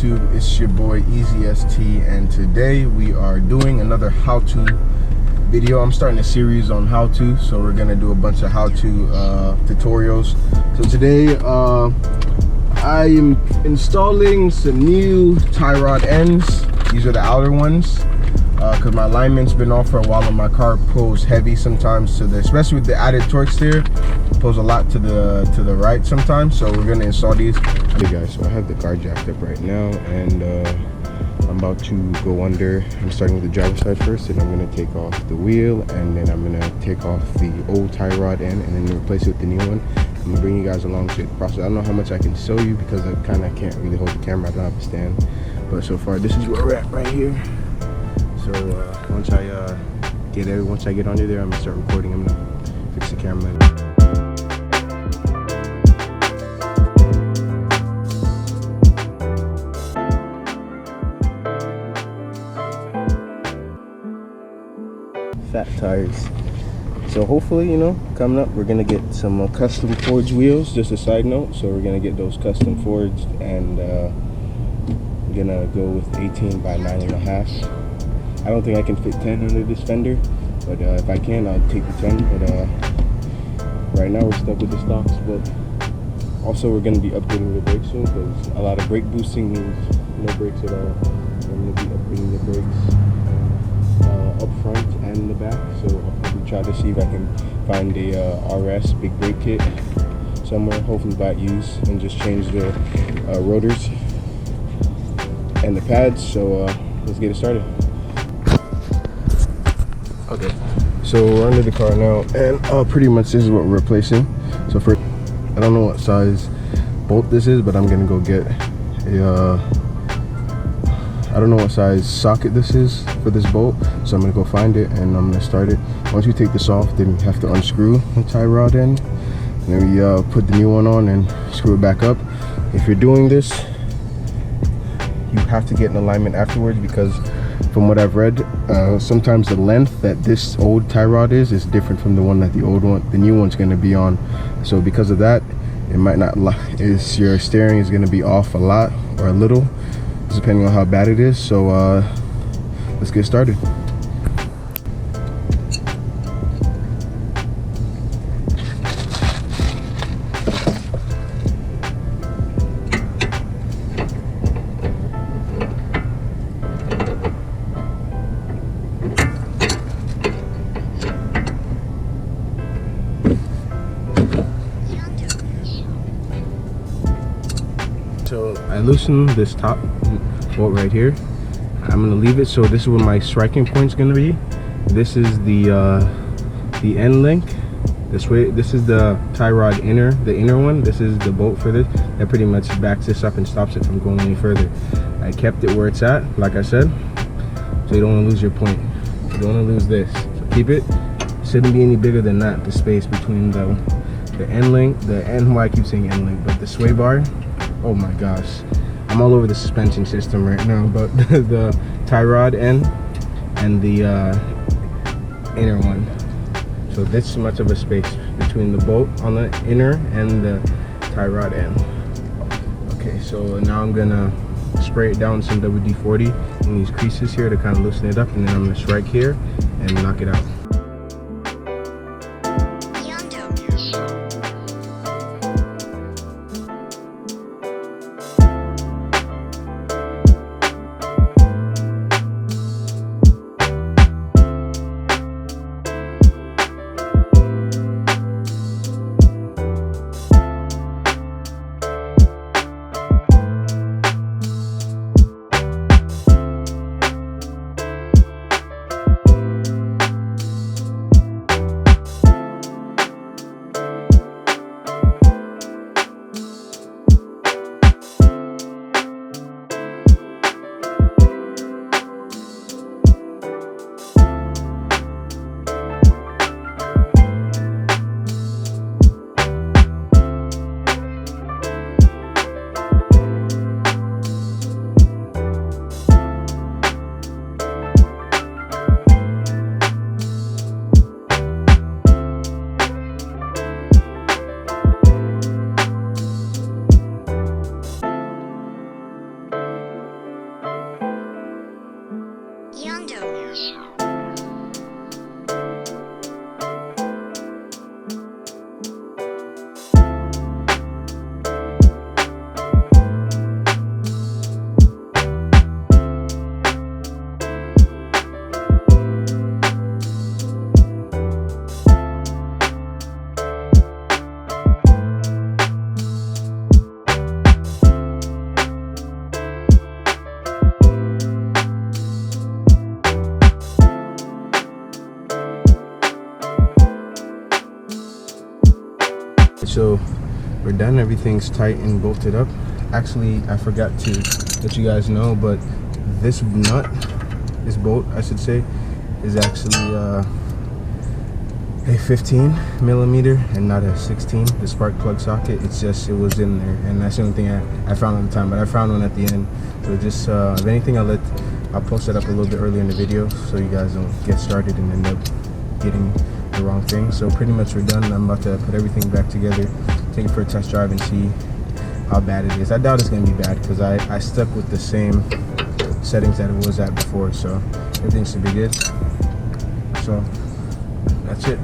YouTube? It's your boy Easy ST, and today we are doing another how-to video. I'm starting a series on how-to, so we're gonna do a bunch of how-to tutorials. So today I am installing some new tie rod ends. These are the outer ones because my alignment's been off for a while and my car pulls heavy sometimes to the, especially with the added torque steer, pulls a lot to the right sometimes. So we're gonna install these. Hey guys, so I have the car jacked up right now, and I'm about to go under. I'm starting with the driver's side first, and I'm gonna take off the wheel, and then I'm gonna take off the old tie rod end and then replace it with the new one. I'm gonna bring you guys along to the process. I don't know how much I can show you because I kind of can't really hold the camera. I don't have a stand, but so far this is where we're at right here. So once I get under there, I'm gonna start recording. I'm gonna fix the camera. Fat tires. So hopefully, you know, coming up we're gonna get some custom forged wheels. Just a side note, so we're gonna get those custom forged, and we're gonna go with 18 by 9.5. I don't think I can fit 10 under this fender, but if I can, I'll take the 10. But right now we're stuck with the stocks. But also we're gonna be upgrading the brakes soon, because a lot of brake boosting means no brakes at all. I'm gonna be upgrading the brakes up front and in the back. So I'll probably try to see if I can find a RS big brake kit somewhere, hopefully buy it used, and just change the rotors and the pads. So let's get it started. Okay, so we're under the car now, and pretty much this is what we're replacing. So first, I don't know what size bolt this is, but I'm gonna go get a I don't know what size socket this is for this bolt, so I'm gonna go find it and I'm gonna start it. Once we take this off, then we have to unscrew the tie rod end, and then we put the new one on and screw it back up. If you're doing this, you have to get an alignment afterwards, because from what I've read, sometimes the length that this old tie rod is different from the one that the new one's gonna be on. So because of that, it might not, your steering is gonna be off a lot or a little, depending on how bad it is. So let's get started. So I loosened this top bolt right here. I'm gonna leave it. So this is where my striking point's gonna be. This is the end link. This way, this is the tie rod the inner one. This is the bolt for this. That pretty much backs this up and stops it from going any further. I kept it where it's at, like I said, so you don't want to lose your point. You don't want to lose this. So keep it. Shouldn't be any bigger than that. The space between the end link, why I keep saying end link, but the sway bar. Oh my gosh, I'm all over the suspension system right now, but the tie rod end and the inner one. So this much of a space between the bolt on the inner and the tie rod end. Okay, so now I'm gonna spray it down with some WD-40 in these creases here to kind of loosen it up, and then I'm gonna strike here and knock it out. So we're done, everything's tight and bolted up. Actually, I forgot to let you guys know, but this nut, this bolt I should say, is actually a 15 millimeter and not a 16. The spark plug socket, it's just, it was in there, and that's the only thing I found at the time, but I found one at the end. So just if anything, I'll post it up a little bit earlier in the video so you guys don't get started and end up getting the wrong thing. So pretty much we're done. I'm about to put everything back together, take it for a test drive and see how bad it is. I doubt it's gonna be bad because I stuck with the same settings that it was at before, so everything should be good. So that's it.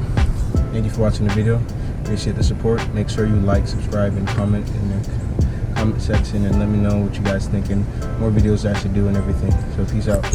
Thank you for watching the video. Appreciate the support. Make sure you like, subscribe, and comment in the comment section and let me know what you guys think and more videos I should do and everything. So peace out.